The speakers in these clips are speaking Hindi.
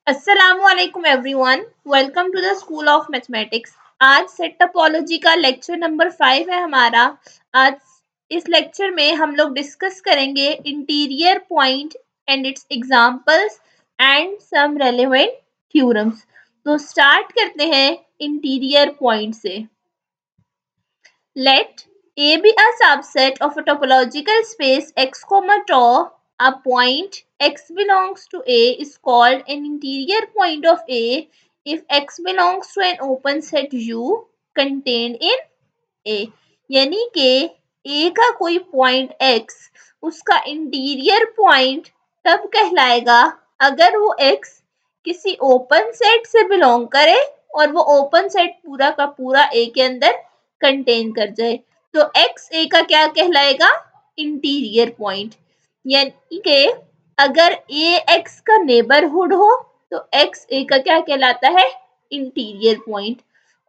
अस्सलामुअलैकुम everyone, welcome to the school of mathematics. आज सेट टोपोलॉजी का लेक्चर नंबर 5 है हमारा। आज इस लेक्चर में हम लोग डिस्कस करेंगे interior point and its examples and some relevant theorems. तो स्टार्ट करते हैं इंटीरियर पॉइंट से। Let A be a subset of a topological space X, tau. A point X belongs to A is called an interior point of A if X belongs to an open set U contained in A. यानी कि A का कोई पॉइंट X उसका इंटीरियर पॉइंट तब कहलाएगा अगर वो X किसी ओपन सेट से बिलोंग करे और वो ओपन सेट पूरा का पूरा A के अंदर कंटेन कर जाए। तो एक्स ए का क्या कहलाएगा? Interior point. यानी कि अगर ए एक्स का नेबरहुड हो तो एक्स ए का क्या कहलाता है? Interior point.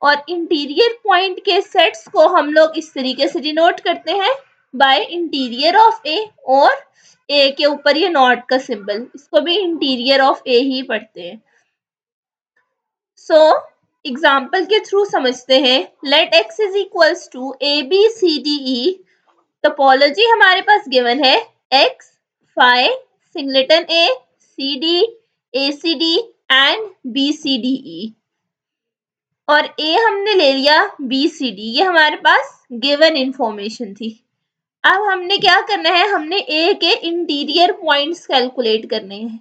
और इंटीरियर पॉइंट के सेट्स को हम लोग इस तरीके से डिनोट करते हैं बाय इंटीरियर ऑफ ए, और ए के ऊपर ये नॉट का सिंबल, इसको भी इंटीरियर ऑफ ए ही पढ़ते हैं। सो एग्जाम्पल के थ्रू समझते हैं। Let X is equals to A B C D E. Topology हमारे पास गिवन है X phi singleton A C D A C D and B C D E, और ए हमने ले लिया बी सी डी। ये हमारे पास गिवन इंफॉर्मेशन थी। अब हमने क्या करना है? हमने ए के इंटीरियर पॉइंट्स कैलकुलेट करने हैं।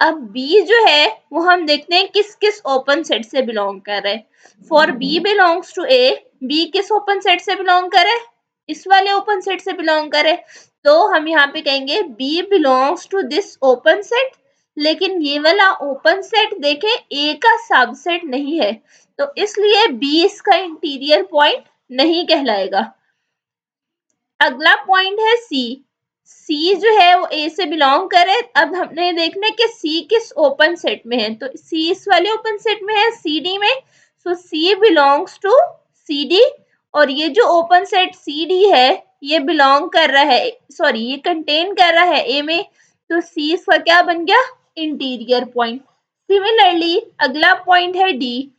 अब बी जो है वो हम देखते हैं किस किस ओपन सेट से बिलोंग कर रहा है। For B belongs to A, B किस ओपन सेट से बिलोंग करे? इस वाले ओपन सेट से बिलोंग करे। तो हम यहाँ पे कहेंगे B belongs to this open set, लेकिन ये वाला ओपन सेट देखें ए का सबसेट नहीं है, तो इसलिए बी इसका इंटीरियर पॉइंट नहीं कहलाएगा। अगला पॉइंट है सी। सी जो है वो ए से बिलोंग करे। अब हमने देखना है कि सी किस ओपन सेट में है, तो सी इस वाले ओपन सेट में है, सी डी में। सो सी बिलोंग्स टू सी डी, और ये जो ओपन सेट सी डी है ये बिलोंग कर रहा है, सॉरी ये कंटेन कर रहा है ए में, तो सी इसका क्या बन गया? Interior point. सिमिलरली अगला पॉइंट है डी।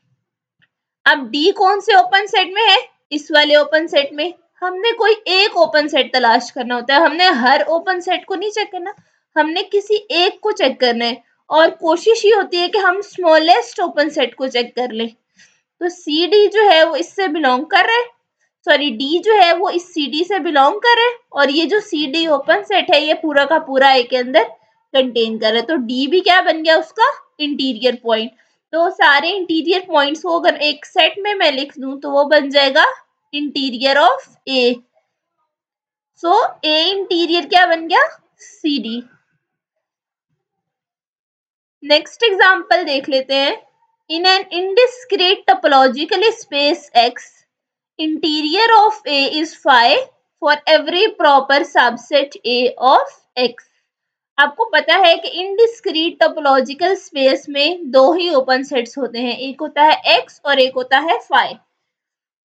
अब डी कौन से ओपन सेट में है? इस वाले ओपन सेट में। हमने कोई एक ओपन सेट तलाश करना होता है, हमने हर ओपन सेट को नहीं चेक करना, हमने किसी एक को चेक करना है, और कोशिश ये होती है कि हम स्मॉलेस्ट ओपन सेट को चेक कर लें। तो सी डी जो है वो इससे बिलोंग कर रहा है, सॉरी डी जो है वो इस सी डी से बिलोंग कर रहा है, और ये जो सी डी ओपन सेट है ये पूरा का पूरा ए के अंदर कंटेन कर रहा है। तो डी भी क्या बन गया? उसका इंटीरियर पॉइंट। तो सारे इंटीरियर पॉइंट्स को अगर एक सेट में मैं लिख दूं तो वो बन जाएगा interior of A. So A interior क्या बन गया? C D. नेक्स्ट एग्जांपल देख लेते हैं। In an indiscrete topological space X, interior of A is phi for every proper subset A of X. आपको पता है कि इनडिस्क्रीट टोपोलॉजिकल स्पेस में दो ही ओपन सेट्स होते हैं, एक होता है एक्स और एक होता है फाई।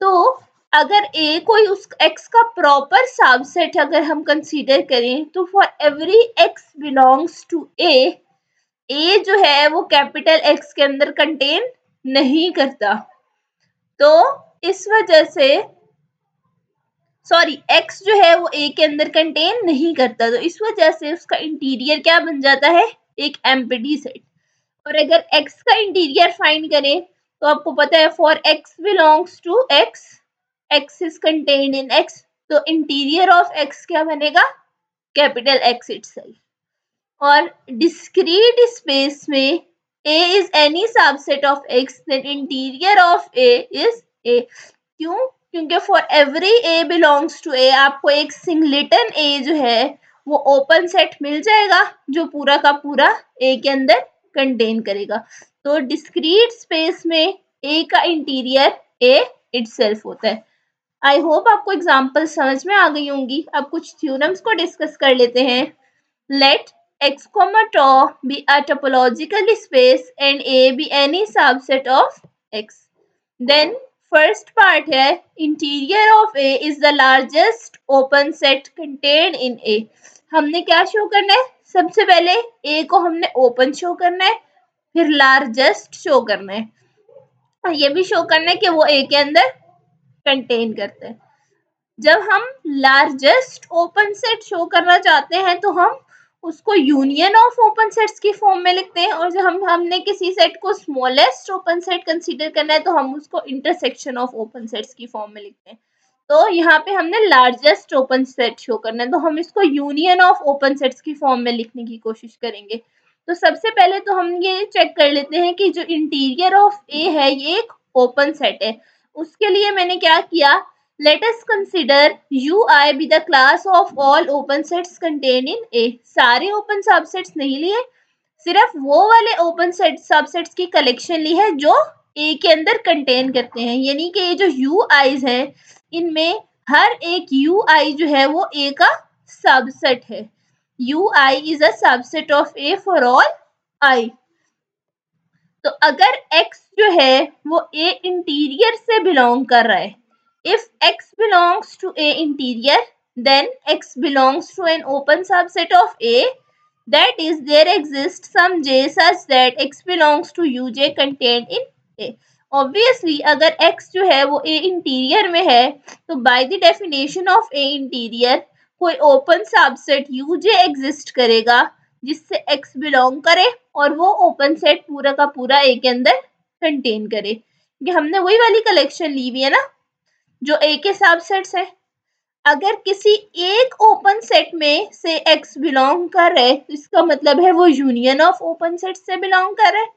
तो अगर ए कोई उस एक्स का प्रॉपर सबसेट अगर हम कंसीडर करें तो for every x belongs to A जो है वो कैपिटल एक्स के अंदर कंटेन नहीं करता। तो इस वजह से सॉरी एक्स जो है वो ए के अंदर कंटेन नहीं करता, तो इस वजह से उसका इंटीरियर क्या बन जाता है? एक एम्प्टी सेट। और अगर एक्स का इंटीरियर फाइंड करें तो आपको पता है for x belongs to X, x is contained in X, तो इंटीरियर ऑफ एक्स क्या बनेगा? Capital X itself. और डिस्क्रीट स्पेस में A is any subset of X, then interior of A is A. क्यों? क्योंकि for every a belongs to A आपको एक सिंगलेटन ए जो है वो ओपन सेट मिल जाएगा जो पूरा का पूरा ए के अंदर कंटेन करेगा। तो डिस्क्रीट स्पेस में ए का इंटीरियर ए इटसेल्फ होता है। आई होप आपको एग्जांपल समझ में आ गई होंगी। अब कुछ थ्योरम्स को डिस्कस कर लेते हैं। Let x, tau be a topological space and A be any subset of x. Then first part है interior of A is the largest open set contained in A. हमने क्या शो करना है? सबसे पहले A को हमने ओपन शो करना है, फिर लार्जेस्ट शो करना है, और ये भी शो करना है कि वो ए के अंदर कंटेन करते हैं। जब हम लार्जेस्ट ओपन सेट शो करना चाहते हैं तो हम उसको यूनियन ऑफ ओपन सेट्स की फॉर्म में लिखते हैं, और जब हमने किसी सेट को स्मॉलेस्ट ओपन सेट कंसीडर करना है तो हम उसको इंटरसेक्शन ऑफ ओपन सेट्स की फॉर्म में लिखते हैं। तो यहाँ पे हमने लार्जेस्ट ओपन सेट शो करना है तो हम इसको यूनियन ऑफ ओपन सेट्स की फॉर्म में लिखने की कोशिश करेंगे। तो सबसे पहले तो हम ये चेक कर लेते हैं कि जो इंटीरियर ऑफ ए है ये एक ओपन सेट है। उसके लिए मैंने क्या किया, let us consider ui be the class of all open sets contained in a। सारे open subsets नहीं लिए, सिर्फ वो वाले ओपन सेट सबसेट्स की कलेक्शन ली है जो ए के अंदर कंटेन करते हैं, यानी कि ये जो यू आईज हैं इनमें हर एक यू आई जो है वो ए का सबसेट है। You I is a subset of A for all I. तो अगर x जो है वो a इंटीरियर से बिलोंग कर रहा है, if x belongs to a interior then x belongs to an open subset of a, that is there exists some j such that x belongs to uj contained in a। obviously अगर x जो है वो a इंटीरियर में है तो by the definition of a interior कोई ओपन सबसेट uj एग्जिस्ट करेगा जिससे x बिलोंग करे और वो ओपन सेट पूरा का पूरा ए के अंदर कंटेन करे। कि हमने वही वाली कलेक्शन ली हुई है ना जो ए के सबसेट्स है। अगर किसी एक ओपन सेट में से x बिलोंग कर रहा है तो इसका मतलब है वो यूनियन ऑफ ओपन सेट से बिलोंग कर रहा है।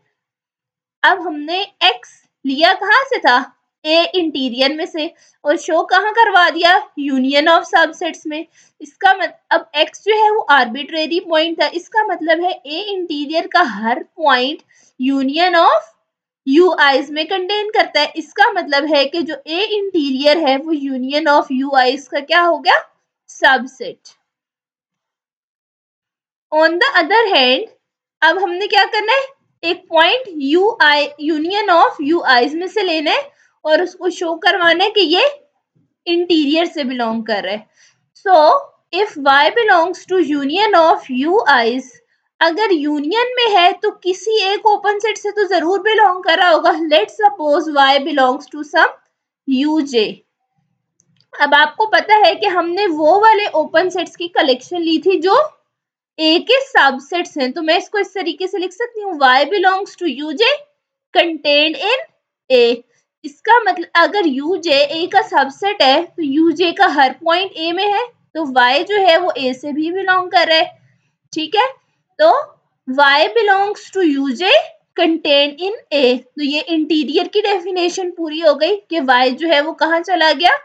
अब हमने x लिया कहाँ से था, ए इंटीरियर में से, और शो कहाँ करवा दिया, यूनियन ऑफ सबसेट्स में। इसका अब x जो है वो आर्बिट्रेरी पॉइंट था, इसका मतलब है ए इंटीरियर का हर point union of U i's में कंटेन करता है। इसका मतलब है कि जो ए इंटीरियर है वो यूनियन ऑफ यू आईज का क्या हो गया, subset. On the other hand अब हमने क्या करना है, एक point you I union of U i's में से लेना है और उसको शो करवाना है कि ये इंटीरियर से बिलोंग कर रहा है। So if y belongs to union of U i's, अगर यूनियन में है तो किसी एक ओपन सेट से तो जरूर बिलोंग कर रहा होगा। Let's suppose y belongs to some uj। अब आपको पता है कि हमने वो वाले ओपन सेट्स की कलेक्शन ली थी जो ए के सबसेट्स हैं, तो मैं इसको इस तरीके से लिख सकती हूँ y belongs to uj contained in a। इसका मतलब अगर uj a का सबसेट है तो uj का हर पॉइंट a में है तो y जो है वो a से भी बिलोंग कर रहा है। ठीक है, तो y belongs to uj contained in a, तो ये इंटीरियर की डेफिनेशन पूरी हो गई कि y जो है वो कहाँ चला गया,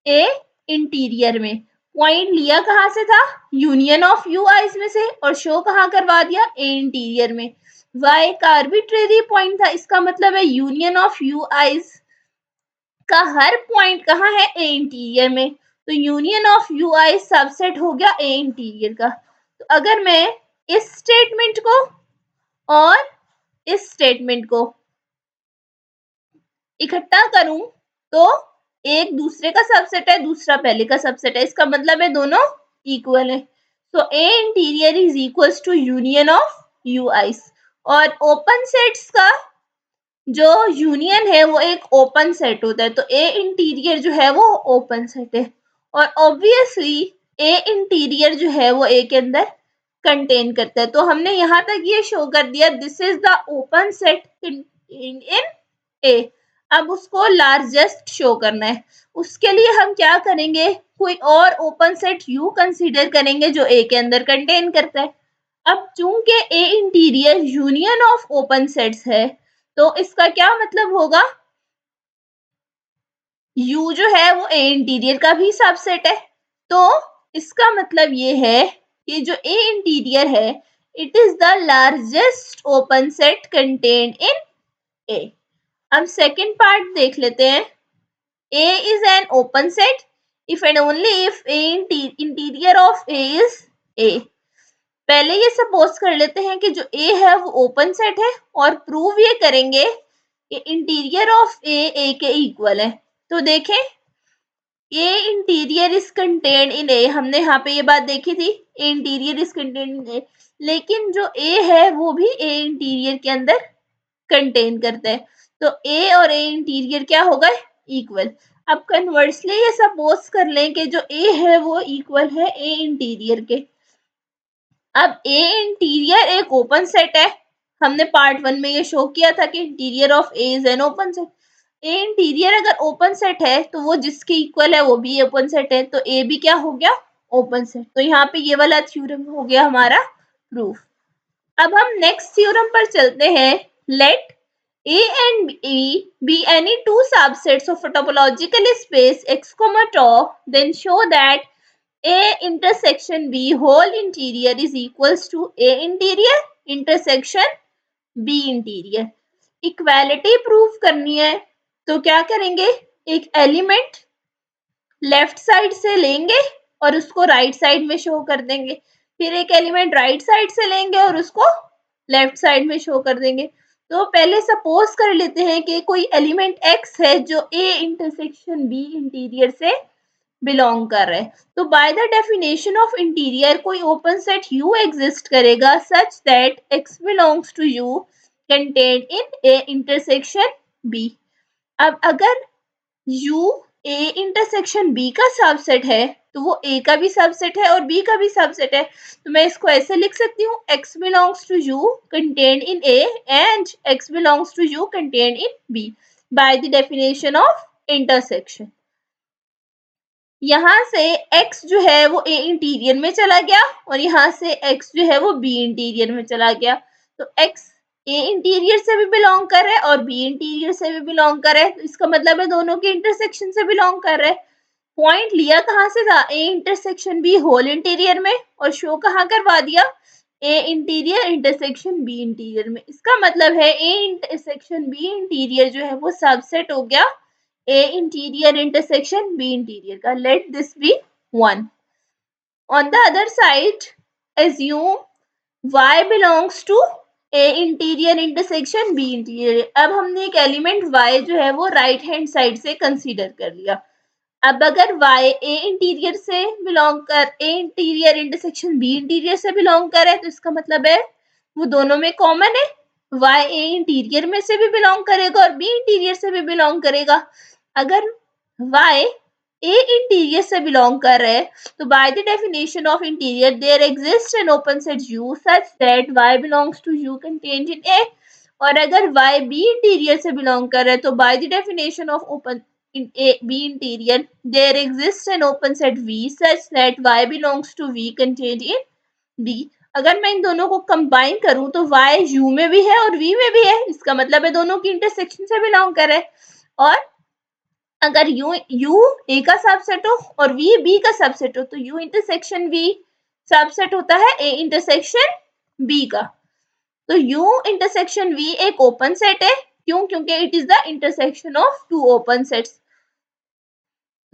a इंटीरियर में। पॉइंट लिया कहाँ से था, यूनियन ऑफ यू आईज में से, और शो कहाँ करवा दिया, ए इंटीरियर में। y का आर्बिट्रेरी पॉइंट था, इसका मतलब है यूनियन ऑफ यू आईज का हर पॉइंट कहाँ है, ए इंटीरियर में। तो union of you I subset हो गया ए इंटीरियर का। तो अगर मैं इस स्टेटमेंट को और इस स्टेटमेंट को इकट्ठा करूं तो एक दूसरे का सबसेट है, दूसरा पहले का सबसेट है, इसका मतलब है दोनों इक्वल है। So A interior is equals to union of U i's. और ओपन सेट्स का जो यूनियन है वो एक ओपन सेट होता है, तो ए इंटीरियर जो है वो ओपन सेट है, और ऑब्वियसली ए इंटीरियर जो है वो ए के अंदर कंटेन करता है। तो हमने यहाँ तक ये शो कर दिया this is the open set in A. अब उसको लार्जेस्ट शो करना है, उसके लिए हम क्या करेंगे, कोई और ओपन सेट यू कंसीडर करेंगे जो ए के अंदर कंटेन करता है। अब चूंकि A interior union of open sets है तो इसका क्या मतलब होगा, U जो है वो ए इंटीरियर का भी सबसेट है। तो इसका मतलब ये है कि जो ए इंटीरियर है it is the largest open set contained in A. अब सेकेंड पार्ट देख लेते हैं। A is an open set if and only if A interior of A is A। पहले ये सपोज कर लेते हैं कि जो A है वो ओपन सेट है और प्रूव ये करेंगे कि इंटीरियर ऑफ A के इक्वल है। तो देखें A interior is contained in A, हमने यहाँ पे ये बात देखी थी ए इंटीरियर इज कंटेन्ड इन ए, लेकिन जो ए है वो भी ए इंटीरियर के अंदर कंटेन करता है, तो ए और ए इंटीरियर क्या होगा, इक्वल। अब कन्वर्सली ये सपोज कर लें कि जो ए है वो इक्वल है ए इंटीरियर के। अब ए इंटीरियर एक ओपन सेट है, हमने पार्ट 1 में ये शो किया था कि interior of A is an open set. A interior अगर ओपन सेट है तो वो जिसके इक्वल है वो भी ओपन सेट है, तो ए भी क्या हो गया, ओपन सेट। तो यहाँ पे ये वाला थ्योरम हो गया हमारा प्रूफ। अब हम नेक्स्ट थ्योरम पर चलते हैं। Let A and B be any two subsets of a topological space x, tau, then show that A intersection B whole interior is equals to A interior intersection B interior। Equality prove करनी है तो क्या करेंगे, एक एलिमेंट लेफ्ट साइड से लेंगे और उसको राइट साइड में शो कर देंगे, फिर एक एलिमेंट राइट साइड से लेंगे और उसको लेफ्ट साइड में शो कर देंगे। तो पहले सपोज कर लेते हैं कि कोई एलिमेंट x है जो A इंटरसेक्शन B इंटीरियर से बिलोंग कर रहा है, तो by the definition of interior कोई ओपन सेट U एग्जिस्ट करेगा such that x belongs to U contained in A intersection B। अब अगर U A इंटरसेक्शन B का सबसेट है तो वो A का भी सबसेट है और B का भी सबसेट है, तो मैं इसको ऐसे लिख सकती हूँ, x belongs to U contained in A and x belongs to U contained in B by the definition of intersection। यहाँ से x जो है वो A इंटीरियर में चला गया और यहाँ से x जो है वो B इंटीरियर में चला गया, तो x A इंटीरियर से भी बिलोंग कर रहा है और B इंटीरियर से भी बिलोंग कर रहा है, तो इसका मतलब है दोनों के इंटरसेक्शन से बिलोंग कर रहा है। पॉइंट लिया कहाँ से था, A intersection B whole interior में, और शो कहाँ करवा दिया, A interior intersection B interior में। इसका मतलब है ए इंटरसेक्शन बी इंटीरियर जो है वो सबसेट हो गया A interior intersection B interior का। Let this be 1। On the other side assume y belongs to A interior intersection B interior. अब हमने एक एलिमेंट y जो है वो राइट हैंड साइड से कंसीडर कर लिया। अब अगर y ए इंटीरियर से बिलोंग कर, A interior intersection B interior से बिलोंग करे, तो इसका मतलब है वो दोनों में कॉमन है, y ए इंटीरियर में से भी बिलोंग करेगा और b इंटीरियर से भी बिलोंग करेगा। अगर y ए इंटीरियर से बिलोंग कर रहा है तो by the definition of interior there exist an open set U such that y belongs to U contained in A। और अगर y b इंटीरियर से बिलोंग कर रहा है तो by the definition of open in A B interior there exists an open set V such that Y belongs to V contained in B। अगर मैं इन दोनों को कंबाइन करूं तो Y U में भी है और V में भी है, इसका मतलब है दोनों की इंटरसेक्शन से बिलोंग कर रहे हैं। और अगर U A का सबसेट हो और V B का सबसेट हो तो U इंटरसेक्शन V सबसेट होता है A इंटरसेक्शन B का। तो U इंटरसेक्शन V एक ओपन सेट है, क्यों, क्योंकि it is the intersection of two open sets.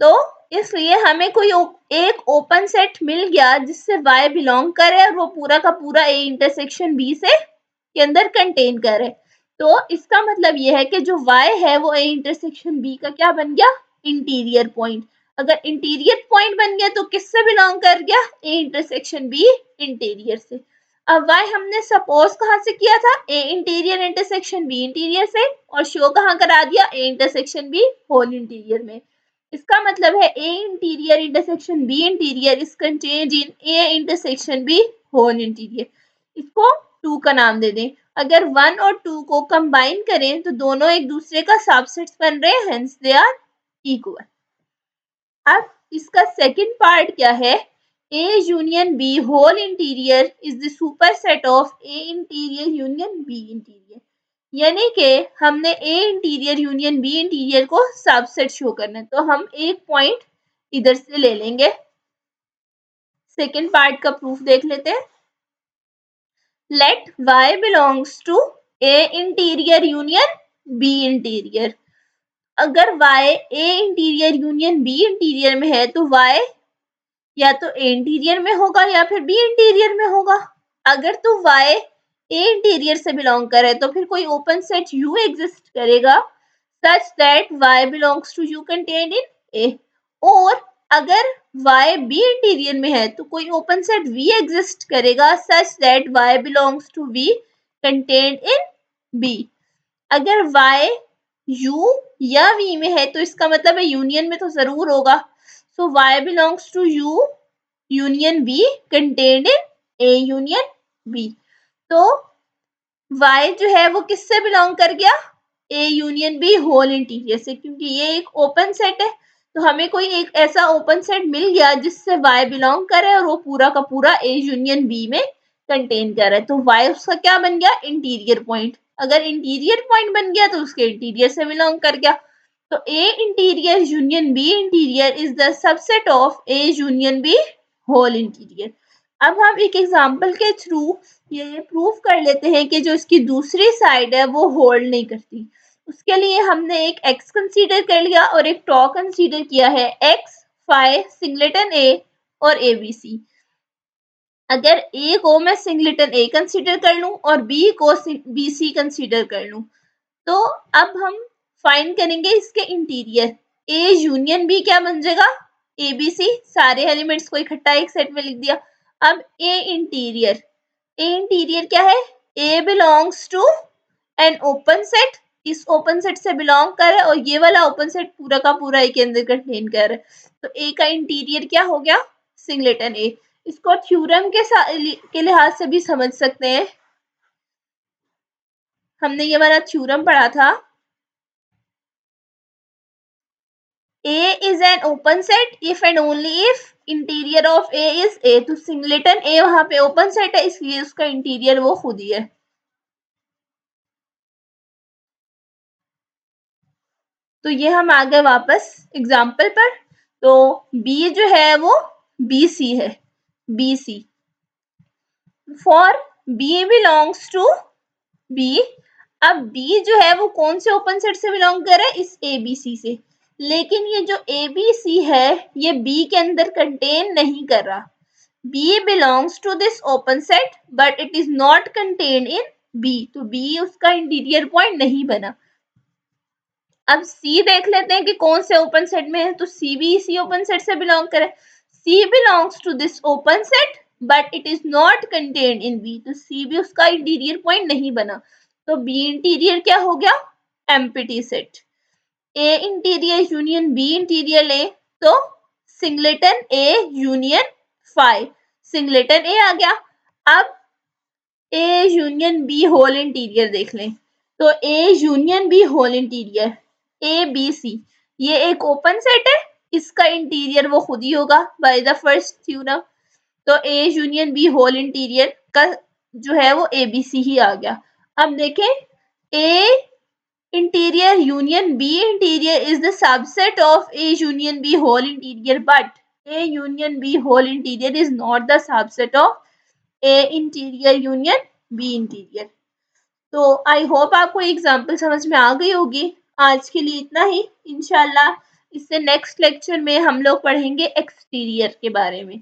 तो इसलिए हमें कोई एक ओपन सेट मिल गया जिससे y बिलोंग करे और वो पूरा का पूरा a इंटरसेक्शन b से के अंदर कंटेन करे। तो इसका मतलब ये है कि जो y है वो a इंटरसेक्शन b का क्या बन गया, इंटीरियर पॉइंट। अगर इंटीरियर पॉइंट बन गया तो किससे बिलोंग कर गया, a इंटरसेक्शन b इंटीरियर से। अब y हमने सपोज कहाँ से किया था, a interior intersection b interior से, और शो कहाँ करा दिया, a intersection b whole interior में। इसका मतलब है A interior intersection B interior is contained in A intersection B whole interior. इसको 2 का नाम दे दें। अगर 1 और 2 को कंबाइन करें तो दोनों एक दूसरे का सबसेट्स बन रहे हैं, हेंस दे आर इक्वल। अब इसका सेकंड पार्ट क्या है, A union B whole interior is the superset of A interior union B interior. यानी कि हमने A interior union B interior को सबसेट शो करना है, तो हम एक पॉइंट इधर से ले लेंगे। सेकेंड पार्ट का प्रूफ देख लेते हैं। Let y belongs to A interior union B interior. अगर y A interior union B interior में है तो y या तो ए इंटीरियर में होगा या फिर बी इंटीरियर में होगा। अगर तो y ए इंटीरियर से बिलोंग करे तो फिर कोई ओपन सेट U एग्जिस्ट करेगा such that y belongs to U contained in A। और अगर y B इंटीरियर में है तो कोई ओपन सेट V एग्जिस्ट करेगा such that y belongs to V contained in B। अगर y U या V में है तो इसका मतलब है यूनियन में तो जरूर होगा। So y belongs to U union B contained in A union B। तो y जो है वो किससे बिलोंग कर गया? A union B whole interior से, क्योंकि ये एक ओपन सेट है तो हमें कोई एक ऐसा ओपन सेट मिल गया जिससे y बिलोंग करे और वो पूरा का पूरा A यूनियन B में कंटेन कर रहा है। तो y उसका क्या बन गया? Interior point. अगर इंटीरियर पॉइंट बन गया तो उसके इंटीरियर से बिलोंग कर गया। तो A interior union B interior is the subset of A union B whole interior. अब हम एक एग्जांपल के थ्रू ये प्रूव कर लेते हैं कि जो इसकी दूसरी साइड है वो होल्ड नहीं करती। उसके लिए हमने एक x कंसीडर कर लिया और एक टॉ कंसीडर किया है, x, phi, सिंगलेटन a और abc। अगर a को मैं सिंगलेटन a कंसीडर कर लूं और b को bc कंसीडर कर लूं तो अब हम फाइंड करेंगे इसके इंटीरियर। a यूनियन b क्या बन जाएगा? abc। सारे एलिमेंट्स को इकट्ठा एक सेट में लिख दिया। अब a इंटीरियर क्या है? a belongs to an open set, इस ओपन सेट से बिलोंग करे और ये वाला ओपन सेट पूरा का पूरा ए के अंदर कंटेन कर रहा है। तो ए का इंटीरियर क्या हो गया? सिंगलेटन ए। इसको थ्योरम के लिहाज से भी समझ सकते हैं। हमने ये वाला थ्योरम पढ़ा था। A is an open set if and only if interior of A is A। तो सिंगलेटन A वहां पे ओपन सेट है इसलिए उसका इंटीरियर वो खुद ही है। तो ये हम आ गए वापस एग्जाम्पल पर। तो B जो है वो BC है, BC। For B belongs to B। अब B जो है वो कौन से ओपन सेट से बिलोंग कर रहा है? इस ABC से। लेकिन ये जो ABC है ये B के अंदर कंटेन नहीं कर रहा। B belongs to this open set but it is not contained in B। तो B उसका इंटीरियर पॉइंट नहीं बना। अब C देख लेते हैं कि कौन से ओपन सेट में है। तो C भी इसी ओपन सेट से बिलोंग करे। C belongs to this open set but it is not contained in B। तो C भी उसका इंटीरियर पॉइंट नहीं बना। तो B इंटीरियर क्या हो गया? Empty set. A interior union B interior ले तो singleton A union phi। Singleton A आ गया। अब A union B whole interior देख लें। तो A union B whole interior ABC ये एक ओपन सेट है, इसका इंटीरियर वो खुद ही होगा बाय द फर्स्ट थ्योरम। तो A union B whole interior का जो है वो ABC ही आ गया। अब देखें A interior union B interior is the subset of A union B whole interior but A union B whole interior is not the subset of A interior union B interior. तो आई होप आपको एग्जाम्पल समझ में आ गई होगी। आज के लिए इतना ही। इंशाल्लाह इससे नेक्स्ट लेक्चर में हम लोग पढ़ेंगे एक्सटीरियर के बारे में।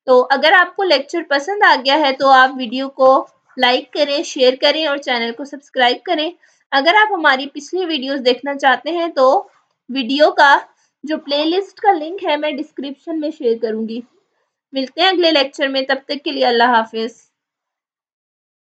तो अगर आपको लेक्चर पसंद आ गया है तो आप वीडियो को लाइक करें, शेयर करें और चैनल को सब्सक्राइब करें। अगर आप हमारी पिछली वीडियोस देखना चाहते हैं तो वीडियो का जो प्लेलिस्ट का लिंक है मैं डिस्क्रिप्शन में शेयर करूंगी। मिलते हैं अगले लेक्चर में, तब तक के लिए अल्लाह हाफिज।